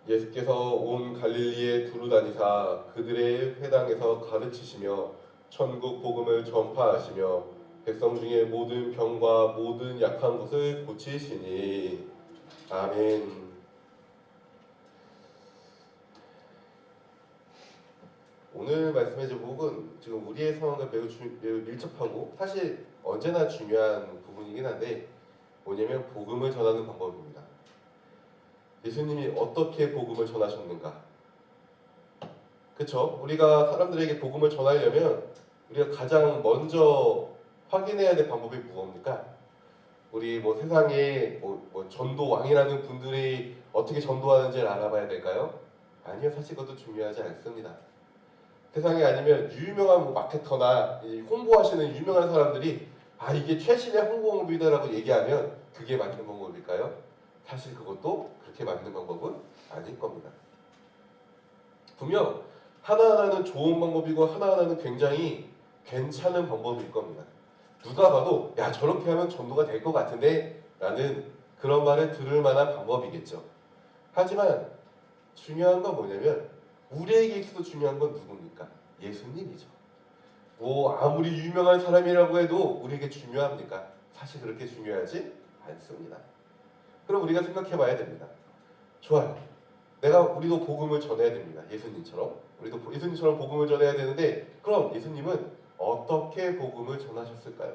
예수께서 온 갈릴리에 두루 다니사 그들의 회당에서 가르치시며 천국 복음을 전파하시며 백성 중에 모든 병과 모든 약한 것을 고치시니. 아멘. 오늘 말씀의 제목은 지금 우리의 상황과 매우 밀접하고 사실 언제나 중요한 부분이긴 한데 뭐냐면 복음을 전하는 방법입니다. 예수님이 어떻게 복음을 전하셨는가? 그쵸? 우리가 사람들에게 복음을 전하려면 우리가 가장 먼저 확인해야 될 방법이 무엇입니까? 우리 세상에 전도 왕이라는 분들이 어떻게 전도하는지를 알아봐야 될까요? 아니요, 사실 그것도 중요하지 않습니다. 세상에 아니면 유명한 마케터나 홍보하시는 유명한 사람들이 이게 최신의 홍보 방법이다라고 얘기하면 그게 맞는 방법일까요? 사실 그것도 그렇게 맞는 방법은 아닐 겁니다. 분명 하나하나는 좋은 방법이고 하나하나는 굉장히 괜찮은 방법일 겁니다. 누가 봐도 야 저렇게 하면 전도가 될 것 같은데 라는 그런 말을 들을 만한 방법이겠죠. 하지만 중요한 건 뭐냐면 우리에게 있어서 중요한 건 누굽니까? 예수님이죠. 아무리 유명한 사람이라고 해도 우리에게 중요합니까? 사실 그렇게 중요하지 않습니다. 그럼 우리가 생각해 봐야 됩니다. 좋아요. 우리도 복음을 전해야 됩니다. 예수님처럼. 우리도 예수님처럼 복음을 전해야 되는데 그럼 예수님은 어떻게 복음을 전하셨을까요?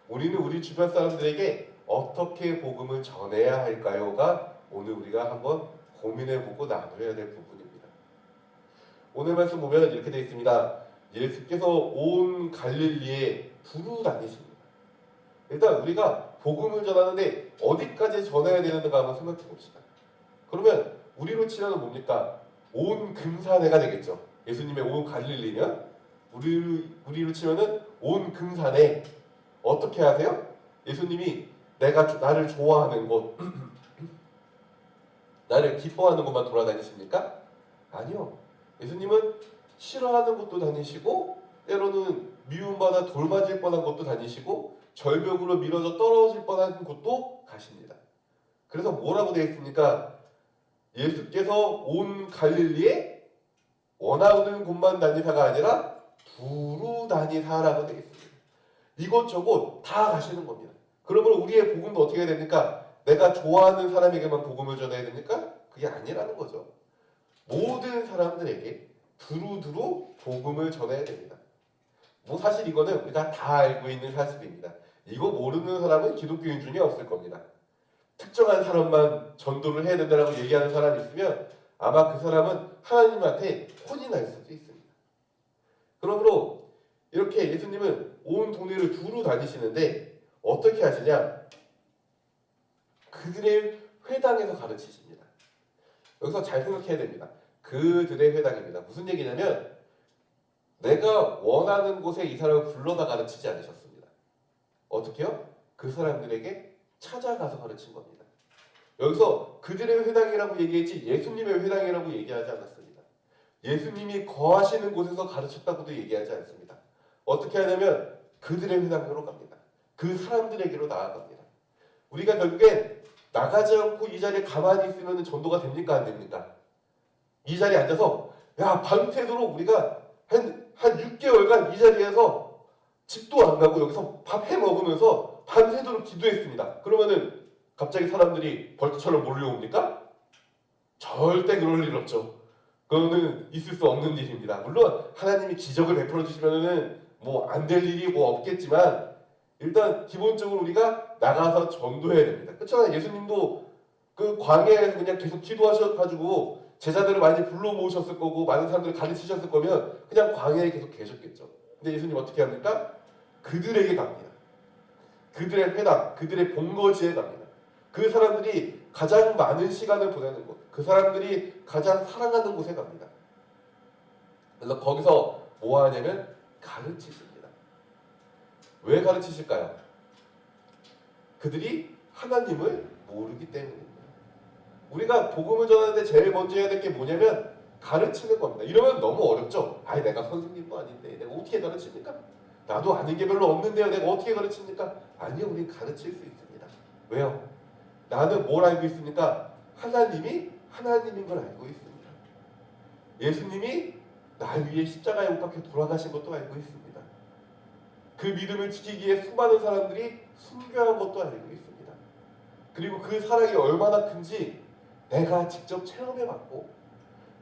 우리는 우리 주변 사람들에게 어떻게 복음을 전해야 할까요?가 오늘 우리가 한번 고민해보고 나눠야 될 부분입니다. 오늘 말씀 보면 이렇게 되어 있습니다. 예수께서 온 갈릴리에 두루 다니십니다. 일단 우리가 복음을 전하는데 어디까지 전해야 되는가 한번 생각해 봅시다. 그러면 우리로 치면 뭡니까? 온 금산해가 되겠죠. 예수님의 온 갈릴리면 우리로 치면은 온 금산해. 어떻게 하세요? 예수님이 나를 좋아하는 곳, 나를 기뻐하는 곳만 돌아다니십니까? 아니요. 예수님은 싫어하는 곳도 다니시고 때로는 미움받아 돌맞을 뻔한 곳도 다니시고 절벽으로 밀어져 떨어질 뻔한 곳도 가십니다. 그래서 뭐라고 되어 있습니까? 예수께서 온 갈릴리에 원하는 곳만 다니사가 아니라 두루 다니사라고 되어 있습니다. 이곳저곳 다 가시는 겁니다. 그러면 우리의 복음도 어떻게 해야 됩니까? 내가 좋아하는 사람에게만 복음을 전해야 됩니까? 그게 아니라는 거죠. 모든 사람들에게 두루두루 복음을 전해야 됩니다. 사실 이거는 우리가 다 알고 있는 사실입니다. 이거 모르는 사람은 기독교인 중에 없을 겁니다. 특정한 사람만 전도를 해야 된다고 얘기하는 사람이 있으면 아마 그 사람은 하나님한테 혼이 날 수도 있습니다. 그러므로 이렇게 예수님은 온 동네를 두루 다니시는데 어떻게 하시냐? 그들의 회당에서 가르치십니다. 여기서 잘 생각해야 됩니다. 그들의 회당입니다. 무슨 얘기냐면 내가 원하는 곳에 이 사람을 불러다 가르치지 않으셨습니다. 어떻게요? 그 사람들에게 찾아가서 가르친 겁니다. 여기서 그들의 회당이라고 얘기했지 예수님의 회당이라고 얘기하지 않았습니다. 예수님이 거하시는 곳에서 가르쳤다고도 얘기하지 않습니다. 어떻게 하냐면 그들의 회당으로 갑니다. 그 사람들에게로 나아갑니다. 우리가 결국엔 나가지 않고 이 자리에 가만히 있으면 전도가 됩니까? 안 됩니까? 이 자리에 앉아서 밤새도록 우리가 한 6개월간 이 자리에서 집도 안 가고 여기서 밥 해 먹으면서 밤새도록 기도했습니다. 그러면은 갑자기 사람들이 벌처럼 몰려옵니까? 절대 그럴 일 없죠. 그거는 있을 수 없는 일입니다. 물론 하나님이 기적을 베풀어 주시면은 안 될 일이 없겠지만 일단 기본적으로 우리가 나가서 전도해야 됩니다. 그렇잖아요. 예수님도 그 광야에서 그냥 계속 기도하셔가지고 제자들을 많이 불러 모으셨을 거고 많은 사람들을 가르치셨을 거면 그냥 광야에 계속 계셨겠죠. 근데 예수님 어떻게 합니까? 그들에게 갑니다. 그들의 회당, 그들의 본거지에 갑니다. 그 사람들이 가장 많은 시간을 보내는 곳, 그 사람들이 가장 사랑하는 곳에 갑니다. 그래서 거기서 뭐 하냐면 가르치십니다. 왜 가르치실까요? 그들이 하나님을 모르기 때문입니다. 우리가 복음을 전하는데 제일 먼저 해야 될 게 뭐냐면 가르치는 겁니다. 이러면 너무 어렵죠? 내가 선생님도 아닌데 내가 어떻게 가르칩니까? 나도 아는 게 별로 없는데요. 내가 어떻게 가르칩니까? 아니요, 우린 가르칠 수 있습니다. 왜요? 나는 뭘 알고 있습니까? 하나님이 하나님인 걸 알고 있습니다. 예수님이 날 위해 십자가에 못 박혀 돌아가신 것도 알고 있습니다. 그 믿음을 지키기 위해 수많은 사람들이 순교한 것도 알고 있습니다. 그리고 그 사랑이 얼마나 큰지 내가 직접 체험해봤고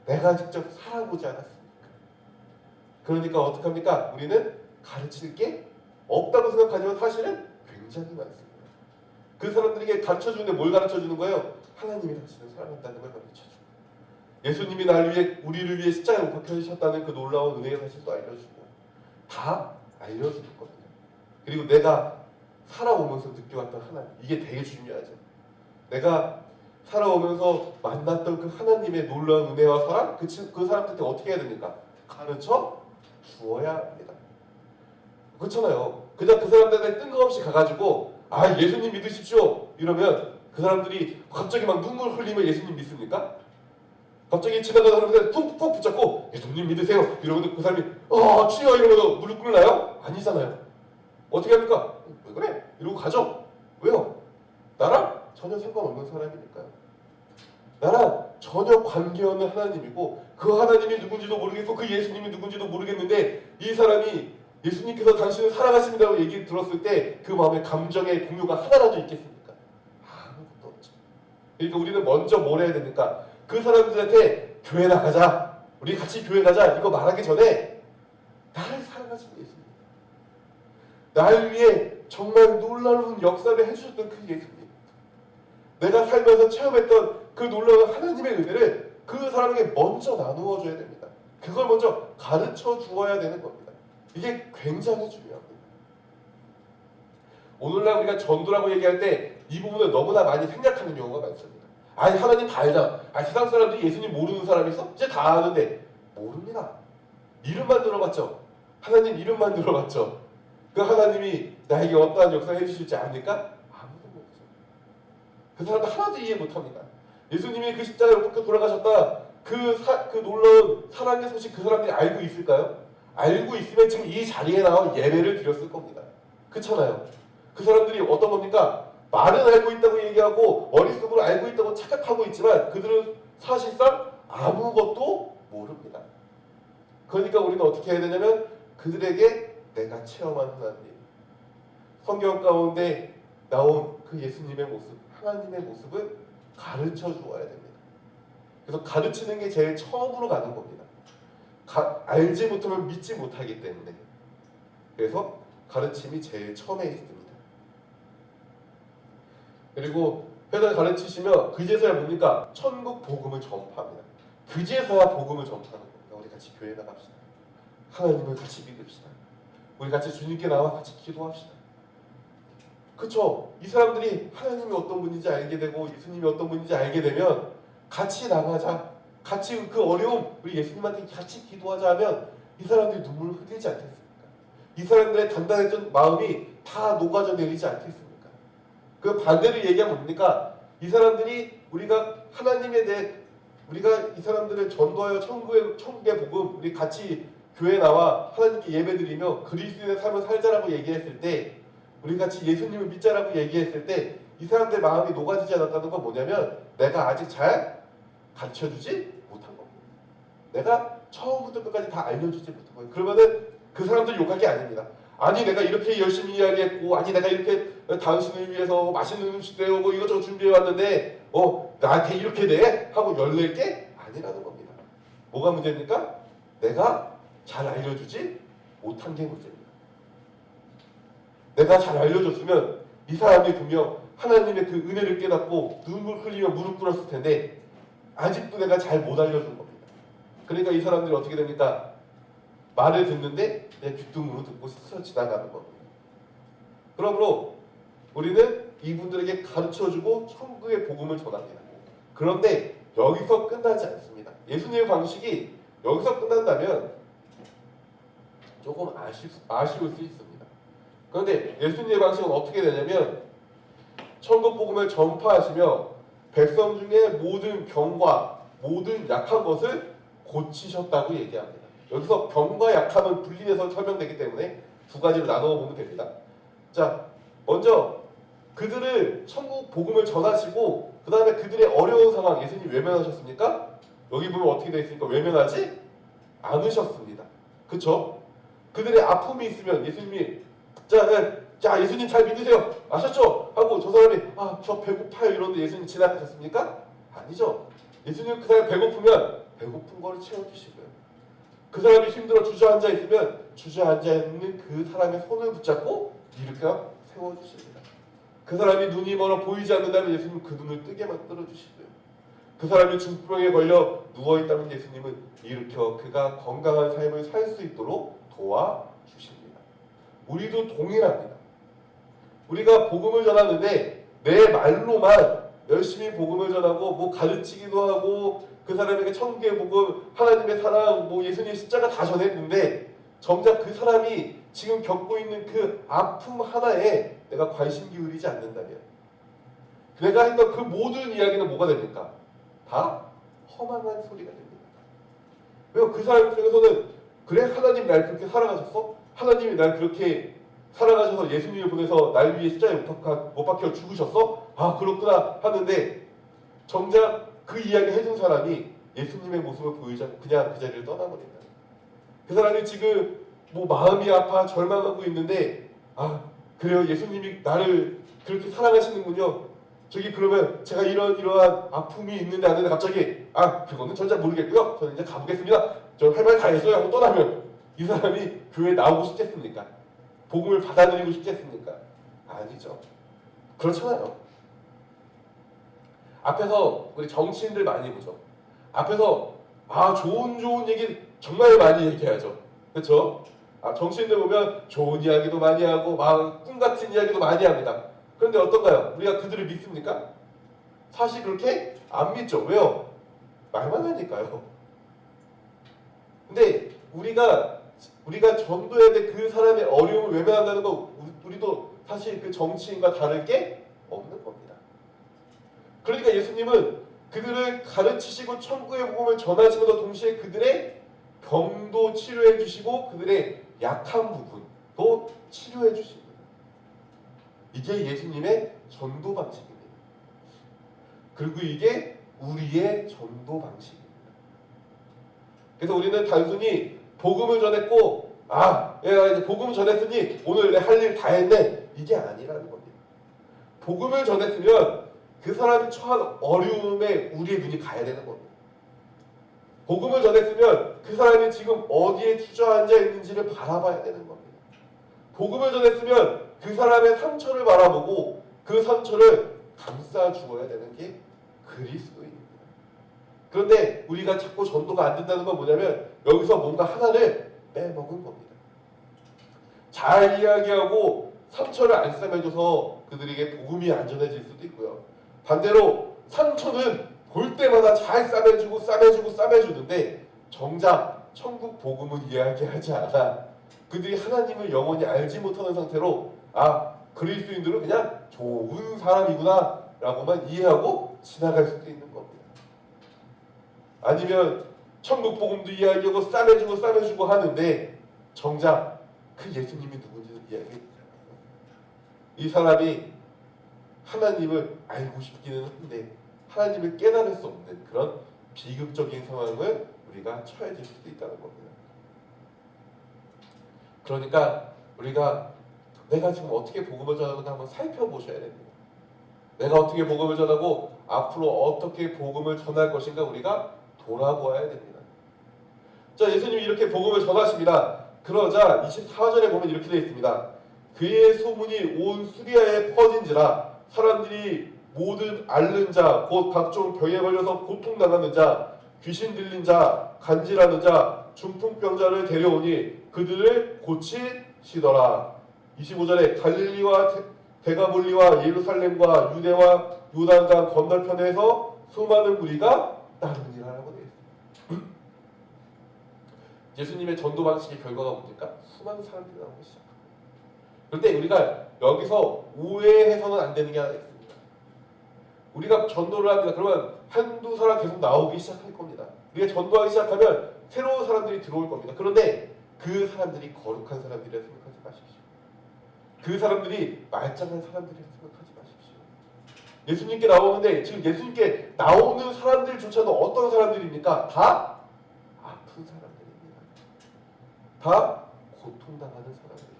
내가 직접 살아보지 않았습니까? 그러니까 어떡합니까? 우리는 가르칠 게 없다고 생각하지만 사실은 굉장히 많습니다. 그 사람들에게 가르쳐주는데 뭘 가르쳐주는 거예요? 하나님이 당신을 사랑한다는 걸 가르쳐주고 예수님이 우리를 위해 십자가에 못 박혀주셨다는 그 놀라운 은혜의 사실도 알려주고 다 알려주는 겁니다. 그리고 내가 살아오면서 느껴왔던 하나님, 이게 되게 중요하죠. 내가 살아오면서 만났던 그 하나님의 놀라운 은혜와 사랑, 그 사람들한테 어떻게 해야 됩니까? 가르쳐 주어야 합니다. 그렇잖아요. 그냥 그 사람들한테 뜬금없이 가가지고 예수님 믿으십시오 이러면 그 사람들이 갑자기 막 눈물 흘리면 예수님 믿습니까? 갑자기 지나가는 사람들 푹푹 붙잡고 예수님 믿으세요 이러면 그 사람이 주여 이러면서 무릎 꿇나요? 아니잖아요. 어떻게 합니까? 왜 그래? 이러고 가죠. 왜요? 나랑 전혀 상관없는 사람이니까요. 나랑 전혀 관계없는 하나님이고 그 하나님이 누군지도 모르겠고 그 예수님이 누군지도 모르겠는데 이 사람이 예수님께서 당신을 사랑하십니다라고 얘기 들었을 때 그 마음에 감정의 동요가 하나라도 있겠습니까? 아무것도 없죠. 그러니까 우리는 먼저 뭘 해야 됩니까? 그 사람들한테 교회 나가자, 우리 같이 교회 가자 이거 말하기 전에 나를 사랑하시는 예수님, 날 위해 정말 놀라운 역사를 해주셨던 그 예수님, 내가 살면서 체험했던 그 놀라운 하나님의 은혜를 그 사람에게 먼저 나누어 줘야 됩니다. 그걸 먼저 가르쳐 주어야 되는 겁니다. 이게 굉장히 중요합니다. 오늘날 우리가 전도라고 얘기할 때 이 부분을 너무나 많이 생략하는 경우가 많습니다. 하나님 다 알잖아. 세상 사람들이 예수님 모르는 사람이 있어? 이제 다 아는데 모릅니다. 이름만 들어봤죠. 하나님 이름만 들어봤죠. 그 하나님이 나에게 어떠한 역사를 해주실지 압니까? 아무도 모르죠. 그 사람도 하나도 이해 못합니다. 예수님이 그 십자가에 못 박혀 돌아가셨다. 그 놀라운 사랑의 소식 그 사람들이 알고 있을까요? 알고 있으면 지금 이 자리에 나와 예배를 드렸을 겁니다. 그렇잖아요. 그 사람들이 어떤 겁니까? 말은 알고 있다고 얘기하고 머릿속으로 알고 있다고 착각하고 있지만 그들은 사실상 아무것도 모릅니다. 그러니까 우리는 어떻게 해야 되냐면 그들에게 내가 체험한 하나님, 성경 가운데 나온 그 예수님의 모습, 하나님의 모습을 가르쳐 주어야 됩니다. 그래서 가르치는 게 제일 처음으로 가는 겁니다. 알지 못하면 믿지 못하기 때문에. 그래서 가르침이 제일 처음에 있습니다. 그리고 회당 가르치시면 그제서야 뭡니까? 천국 복음을 전파합니다. 그제서야 복음을 전파하는 겁니다. 우리 같이 교회 나갑시다. 하나님을 같이 믿읍시다. 우리 같이 주님께 나와 같이 기도합시다. 그렇죠? 이 사람들이 하나님이 어떤 분인지 알게 되고 예수님이 어떤 분인지 알게 되면 같이 나가자. 같이 그 어려움 우리 예수님한테 같이 기도하자 하면 이 사람들이 눈물을 흘리지 않겠습니까? 이 사람들의 단단했던 마음이 다 녹아져 내리지 않겠습니까? 그 반대로 얘기하면 뭡니까? 이 사람들이 우리가 하나님에 대해 우리가 이 사람들을 전도하여 천국의 복음 우리 같이 교회 나와 하나님께 예배드리며 그리스도의 삶을 살자라고 얘기했을 때 우리 같이 예수님을 믿자라고 얘기했을 때 이 사람들의 마음이 녹아지지 않았다는 건 뭐냐면 내가 아직 잘 가르쳐주지 못한 겁니다. 내가 처음부터 끝까지 다 알려주지 못한 거예요. 그러면은 그 사람들 욕할 게 아닙니다. 아니 내가 이렇게 열심히 이야기했고 아니 내가 이렇게 당신을 위해서 맛있는 음식 내오고 이것저것 준비해왔는데 나한테 이렇게 돼? 하고 열낼 게 아니라는 겁니다. 뭐가 문제입니까? 내가 잘 알려주지 못한 게 문제입니다. 내가 잘 알려줬으면 이 사람이 분명 하나님의 그 은혜를 깨닫고 눈물 흘리며 무릎 꿇었을 텐데 아직도 내가 잘 못 알려준 겁니다. 그러니까 이 사람들이 어떻게 됩니까? 말을 듣는데 그냥 귀뚱으로 듣고 스쳐 지나가는 겁니다. 그러므로 우리는 이분들에게 가르쳐주고 천국의 복음을 전합니다. 그런데 여기서 끝나지 않습니다. 예수님의 방식이 여기서 끝난다면 조금 아쉬울 수 있습니다. 그런데 예수님의 방식은 어떻게 되냐면 천국 복음을 전파하시며 백성 중에 모든 병과 모든 약한 것을 고치셨다고 얘기합니다. 여기서 병과 약함은 분리해서 설명되기 때문에 두 가지로 나누어 보면 됩니다. 자, 먼저 그들을 천국 복음을 전하시고 그 다음에 그들의 어려운 상황 예수님 외면하셨습니까? 여기 보면 어떻게 되어 있습니까? 외면하지 않으셨습니다. 그쵸? 그들의 아픔이 있으면 예수님이 자 예수님 잘 믿으세요. 아셨죠? 하고 저 사람이 저 배고파요 이러는데 예수님 지나가셨습니까? 아니죠. 예수님 그 사람이 배고프면 배고픈 거를 채워주시고요. 그 사람이 힘들어 주저앉아 있으면 주저앉아 있는 그 사람의 손을 붙잡고 일으켜 세워주십니다. 그 사람이 눈이 멀어 보이지 않는다면 예수님은 그 눈을 뜨게 만들어 주시고요. 그 사람이 중풍병에 걸려 누워있다면 예수님은 일으켜 그가 건강한 삶을 살 수 있도록 도와주십니다. 우리도 동일합니다. 우리가 복음을 전하는데 내 말로만 열심히 복음을 전하고 뭐 가르치기도 하고 그 사람에게 천국의 복음, 하나님의 사랑, 뭐 예수님의 십자가 다 전했는데 정작 그 사람이 지금 겪고 있는 그 아픔 하나에 내가 관심 기울이지 않는다면 내가 했던 그 모든 이야기는 뭐가 됩니까? 다 허망한 소리가 됩니다. 왜요? 그 사람 중에서는 그래? 하나님 날 그렇게 사랑하셨어? 하나님이 날 그렇게 사랑하셔서 예수님을 보내서 날 위해 십자가에 못 박혀 죽으셨어? 그렇구나 하는데 정작 그 이야기 해준 사람이 예수님의 모습을 보이지 않고 그냥 그 자리를 떠나버린다. 그 사람이 지금 뭐 마음이 아파 절망하고 있는데 그래요 예수님이 나를 그렇게 사랑하시는군요. 저기 그러면 제가 이러한 아픔이 있는데 안 되는데 갑자기 그거는 전 잘 모르겠고요. 저는 이제 가보겠습니다. 저 할 말 다 했어요 하고 떠나면 이 사람이 교회에 나오고 싶겠습니까? 복음을 받아들이고 싶겠습니까? 아니죠. 그렇잖아요. 앞에서 우리 정치인들 많이 보죠. 앞에서 좋은 얘기 정말 많이 얘기하죠. 그렇죠? 정치인들 보면 좋은 이야기도 많이 하고 막 꿈같은 이야기도 많이 합니다. 그런데 어떤가요? 우리가 그들을 믿습니까? 사실 그렇게 안 믿죠. 왜요? 말만 하니까요. 근데 우리가 전도해야 될 그 사람의 어려움을 외면한다는 건 우리도 사실 그 정치인과 다를 게 없는 겁니다. 그러니까 예수님은 그들을 가르치시고 천국의 복음을 전하시면서 동시에 그들의 병도 치료해 주시고 그들의 약한 부분도 치료해 주십니다. 이게 예수님의 전도 방식입니다. 그리고 이게 우리의 전도 방식입니다. 그래서 우리는 단순히 복음을 전했고 내가 이제 복음을 전했으니 오늘 내 할 일 다 했네 이게 아니라는 겁니다. 복음을 전했으면 그 사람이 처한 어려움에 우리의 눈이 가야 되는 겁니다. 복음을 전했으면 그 사람이 지금 어디에 주저앉아 있는지를 바라봐야 되는 겁니다. 복음을 전했으면 그 사람의 상처를 바라보고 그 상처를 감싸 주어야 되는 게 그리스도입니다. 그런데 우리가 자꾸 전도가 안 된다는 건 뭐냐면 여기서 뭔가 하나를 빼먹은 겁니다. 잘 이야기하고 상처를 안 싸매줘서 그들에게 복음이 안전해질 수도 있고요. 반대로 상처는 볼 때마다 잘 싸매주는데 정작 천국 복음은 이야기하지 않아 그들이 하나님을 영원히 알지 못하는 상태로 그리스도인들은 그냥 좋은 사람이구나 라고만 이해하고 지나갈 수도 있는 겁니다. 아니면 천국 복음도 이야기하고 싸매주고 하는데 정작 그 예수님이 누군지도 이야기하지 않아요. 이 사람이 하나님을 알고 싶기는 한데 하나님을 깨달을 수 없는 그런 비극적인 상황을 우리가 처해질 수도 있다는 겁니다. 그러니까 우리가 내가 지금 어떻게 복음을 전하는가 한번 살펴보셔야 됩니다. 내가 어떻게 복음을 전하고 앞으로 어떻게 복음을 전할 것인가 우리가 돌아보아야 됩니다. 자, 예수님이 이렇게 복음을 전하십니다. 그러자 24절에 보면 이렇게 되어 있습니다. 그의 소문이 온 수리아에 퍼진지라 사람들이 모든 앓는 자, 곧 각종 병에 걸려서 고통당하는 자, 귀신 들린 자, 간질하는 자, 중풍병자를 데려오니 그들을 고치시더라. 25절에 갈릴리와 데가볼리와 예루살렘과 유대와 요단강 건너편에서 수많은 무리가 따르니라라고 되어 있습니다. 예수님의 전도 방식의 결과가 뭡니까? 수많은 사람들이 나오기 시작합니다. 그런데 우리가 여기서 오해해서는 안 되는 게 하나 있습니다. 우리가 전도를 합니다. 그러면 한두 사람 계속 나오기 시작할 겁니다. 우리가 전도하기 시작하면 새로운 사람들이 들어올 겁니다. 그런데 그 사람들이 거룩한 사람들이라 생각하지 마십시오. 그 사람들이 말짱한 사람들이라 생각하지 마십시오. 예수님께 나오는데 지금 예수님께 나오는 사람들조차도 어떤 사람들입니까? 다 아픈 사람들입니다. 다 고통당하는 사람들입니다.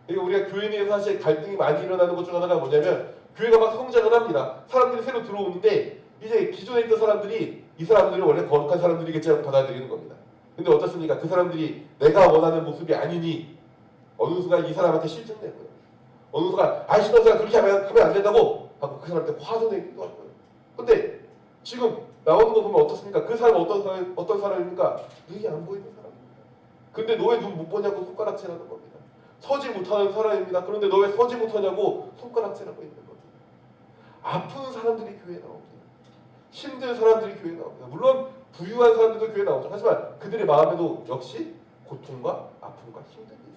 그러니까 우리가 교회 내에서 사실 갈등이 많이 일어나는 것 중 하나가 뭐냐면 교회가 막 성장을 합니다. 사람들이 새로 들어오는데 이제 기존에 있던 사람들이 이 사람들이 원래 거룩한 사람들이겠지 하고 받아들이는 겁니다. 근데 어떻습니까? 그 사람들이 내가 원하는 모습이 아니니 어느 순간 이 사람한테 실증내고요. 어느 순간 신앙 사람 그렇게 하면 안 된다고 하고 그 사람한테 화도 내기도 하고요. 근데 지금 나오는 거 보면 어떻습니까? 그 사람은 어떤 사람입니까? 눈이 안 보이는 사람입니다. 근데 너 왜 눈 못 보냐고 손가락질하는 겁니다. 서지 못하는 사람입니다. 그런데 너 왜 서지 못하냐고 손가락질하고 있는 겁니다. 아픈 사람들이 교회에 나옵니다. 힘든 사람들이 교회에 나옵니다. 물론 부유한 사람들도 교회에 나오죠. 하지만 그들의 마음에도 역시 고통과 아픔과 힘듦이 있습니다.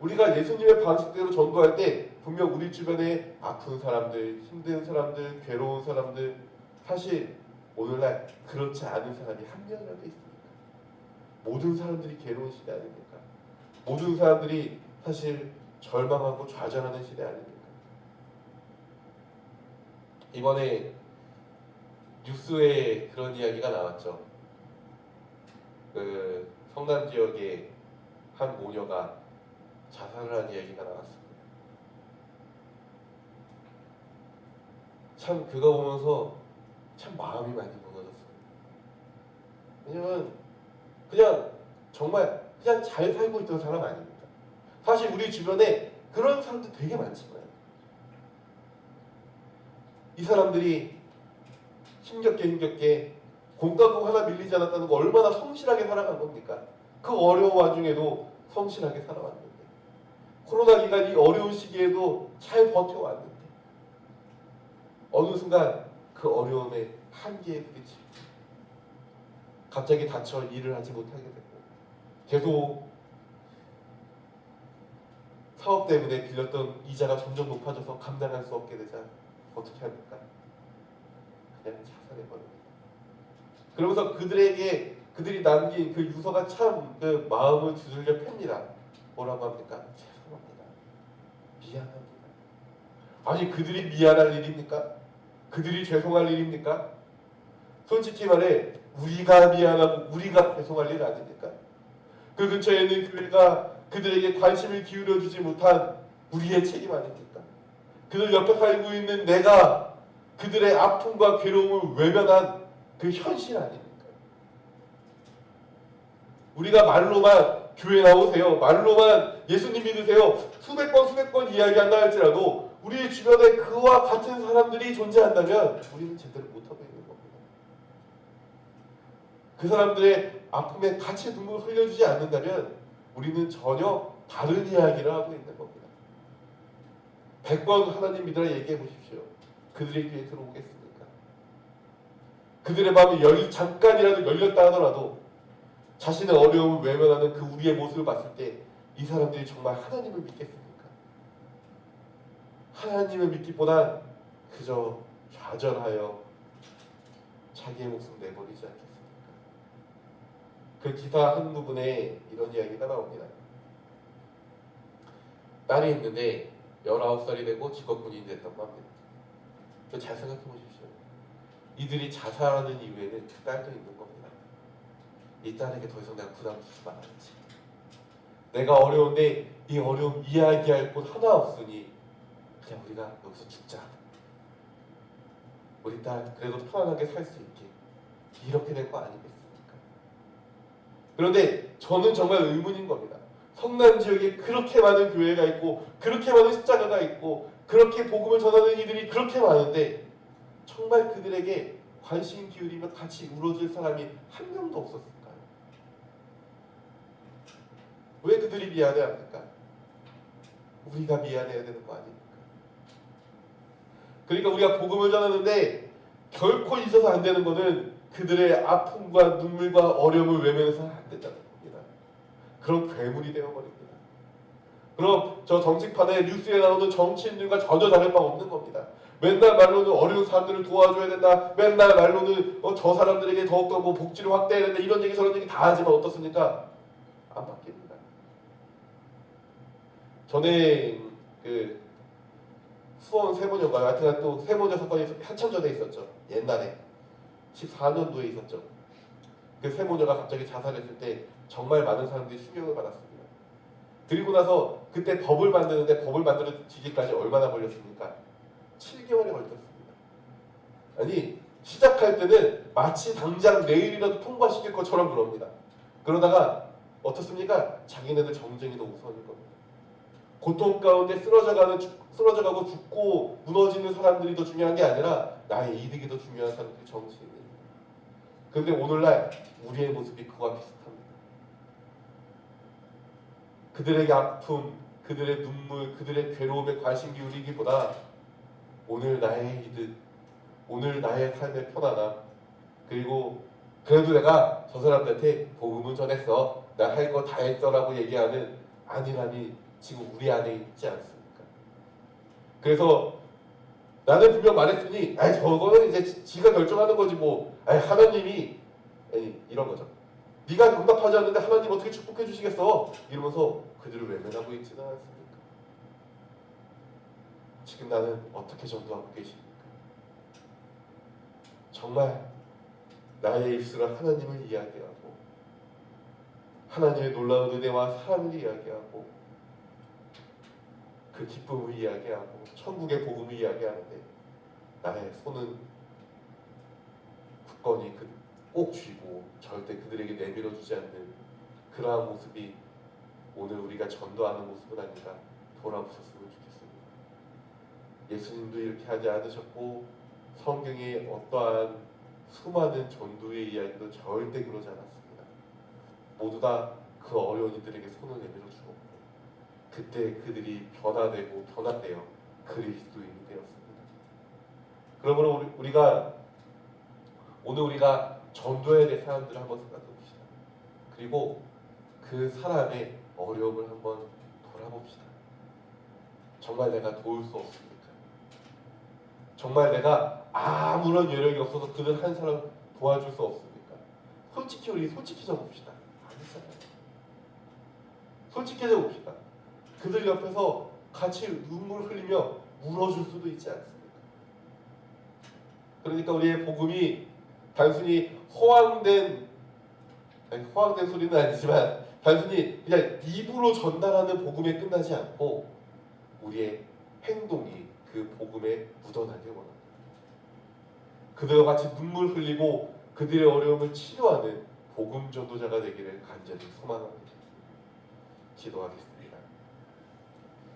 우리가 예수님의 방식대로 전도할 때 분명 우리 주변에 아픈 사람들, 힘든 사람들, 괴로운 사람들, 사실 오늘날 그렇지 않은 사람이 한 명이라도 있습니다. 모든 사람들이 괴로운 시대 아닙니까? 모든 사람들이 사실 절망하고 좌절하는 시대 아닙니까? 이번에 뉴스에 그런 이야기가 나왔죠. 그 성남 지역의 한 모녀가 자살을 한 이야기가 나왔습니다. 참 그거 보면서 참 마음이 많이 무너졌어요. 왜냐면 그냥 정말 그냥 잘 살고 있던 사람 아닙니까? 사실 우리 주변에 그런 사람들 되게 많지만 이 사람들이 힘겹게 공과금 하나 밀리지 않았다는 거 얼마나 성실하게 살아간 겁니까? 그 어려운 와중에도 성실하게 살아왔는데 코로나 기간 이 어려운 시기에도 잘 버텨왔는데 어느 순간 그 어려움의 한계에 부딪히고 갑자기 다쳐 일을 하지 못하게 되고 계속 사업 때문에 빌렸던 이자가 점점 높아져서 감당할 수 없게 되자 어떻게 합니까? 그냥 자살해버립니다. 그러면서 그들이 남긴 그 유서가 참 그 마음을 두들겨 팹니다. 뭐라고 합니까? 죄송합니다. 미안합니다. 아니 그들이 미안할 일입니까? 그들이 죄송할 일입니까? 솔직히 말해 우리가 미안하고 우리가 죄송할 일 아닙니까? 그 근처에 있는 교회가 그들에게 관심을 기울여주지 못한 우리의 책임 아닙니까? 그들 옆에 살고 있는 내가 그들의 아픔과 괴로움을 외면한 그 현실 아닙니까? 우리가 말로만 교회 나오세요. 말로만 예수님 믿으세요. 수백 번 이야기한다 할지라도 우리 주변에 그와 같은 사람들이 존재한다면 우리는 제대로 못하고 있는 겁니다. 그 사람들의 아픔에 같이 눈물을 흘려주지 않는다면 우리는 전혀 다른 이야기를 하고 있는 겁니다. 100번 하나님 믿으라 얘기해 보십시오. 그들의 귀에 들어오겠습니까? 그들의 마음이 잠깐이라도 열렸다 하더라도 자신의 어려움을 외면하는 그 우리의 모습을 봤을 때 이 사람들이 정말 하나님을 믿겠습니까? 하나님을 믿기보단 그저 좌절하여 자기의 목숨 내버리지 않겠습니까? 그 기사 한 부분에 이런 이야기가 나옵니다. 딸이 있는데 19살이 되고 직업군인이 됐다고 합니다. 잘 생각해 보십시오. 이들이 자살하는 이유에는 그 딸도 있는 겁니다. 이 딸에게 더 이상 내가 부담 주지 말아야지. 내가 어려운데 이 어려움 이야기할 곳 하나 없으니 그냥 우리가 여기서 죽자. 우리 딸 그래도 편안하게 살 수 있게. 이렇게 된 거 아니겠습니까? 그런데 저는 정말 의문인 겁니다. 성남 지역에 그렇게 많은 교회가 있고 그렇게 많은 십자가가 있고 그렇게 복음을 전하는 이들이 그렇게 많은데 정말 그들에게 관심 기울이며 같이 울어줄 사람이 한 명도 없었을까요? 왜 그들이 미안해합니까? 우리가 미안해야 되는 거 아닙니까? 그러니까 우리가 복음을 전하는데 결코 있어서 안 되는 것은 그들의 아픔과 눈물과 어려움을 외면해서는 안 된다는 겁니다. 그럼 괴물이 되어버립니다. 그럼 저 정치판에 뉴스에 나오는 정치인들과 전혀 다를 바 없는 겁니다. 맨날 말로는 어려운 사람들을 도와줘야 된다. 맨날 말로는 저 사람들에게 더욱더 뭐 복지를 확대해야 된다. 이런 얘기 저런 얘기 다 하지만 어떻습니까? 안 바뀝니다. 전에 그 수원 세모녀가 하여튼 또 세모녀 사건이 한참 전에 있었죠. 옛날에 14년도에 있었죠. 그 세모녀가 갑자기 자살했을 때 정말 많은 사람들이 충격을 받았습니다. 그리고 나서 그때 법을 만드는데 법을 만들어지기까지 얼마나 걸렸습니까? 7개월이 걸렸습니다. 아니 시작할 때는 마치 당장 내일이라도 통과시킬 것처럼 그럽니다. 그러다가 어떻습니까? 자기네들 정쟁이 더 우선인 겁니다. 고통 가운데 쓰러져가고 죽고 무너지는 사람들이 더 중요한 게 아니라 나의 이득이 더 중요한 사람들이 정치인입니다. 그런데 오늘날 우리의 모습이 그와 비슷합니다. 그들에게 아픔, 그들의 눈물, 그들의 괴로움에 관심 기울이기보다 오늘 나의 이득, 오늘 나의 삶의 편안함, 그리고 그래도 내가 저 사람들한테 복음은 전했어, 나 할 거 다 했어라고 얘기하는 안일함이 지금 우리 안에 있지 않습니까? 그래서 나는 분명 말했으니 저거는 이제 지가 결정하는 거지 뭐 하나님이 이런 거죠. 네가 응답하지 않는데 하나님 어떻게 축복해 주시겠어? 이러면서 그들을 외면하고 있지는 않습니까? 지금 나는 어떻게 전도하고 계십니까? 정말 나의 입술로 하나님을 이야기하고 하나님의 놀라운 은혜와 사랑을 이야기하고 그 기쁨을 이야기하고 천국의 복음을 이야기하는데 나의 손은 굳건히 꼭 쥐고 절대 그들에게 내밀어 주지 않는 그러한 모습이 오늘 우리가 전도하는 모습은 아닌가 돌아보셨으면 좋겠습니다. 예수님도 이렇게 하지 않으셨고 성경의 어떠한 수많은 전도의 이야기도 절대 그러지 않았습니다. 모두 다 그 어려운 이들에게 손을 내밀어 주고 그때 그들이 변화되고 변화되어 그리스도인이 되었습니다. 그러므로 오늘 우리가 전도해야 될 사람들을 한번 생각해 봅시다. 그리고 그 사람의 어려움을 한번 돌아봅시다. 정말 내가 도울 수 없습니까? 정말 내가 아무런 여력이 없어서 그들 한 사람 도와줄 수 없습니까? 솔직히 우리 솔직해져 봅시다. 아니잖아요. 솔직해져 봅시다. 그들 옆에서 같이 눈물 흘리며 울어줄 수도 있지 않습니까? 그러니까 우리의 복음이 단순히 허황된 소리는 아니지만 단순히 그냥 입으로 전달하는 복음에 끝나지 않고 우리의 행동이 그 복음에 묻어나길 원합니다. 그들과 같이 눈물 흘리고 그들의 어려움을 치료하는 복음 전도자가 되기를 간절히 소망합니다. 기도하겠습니다.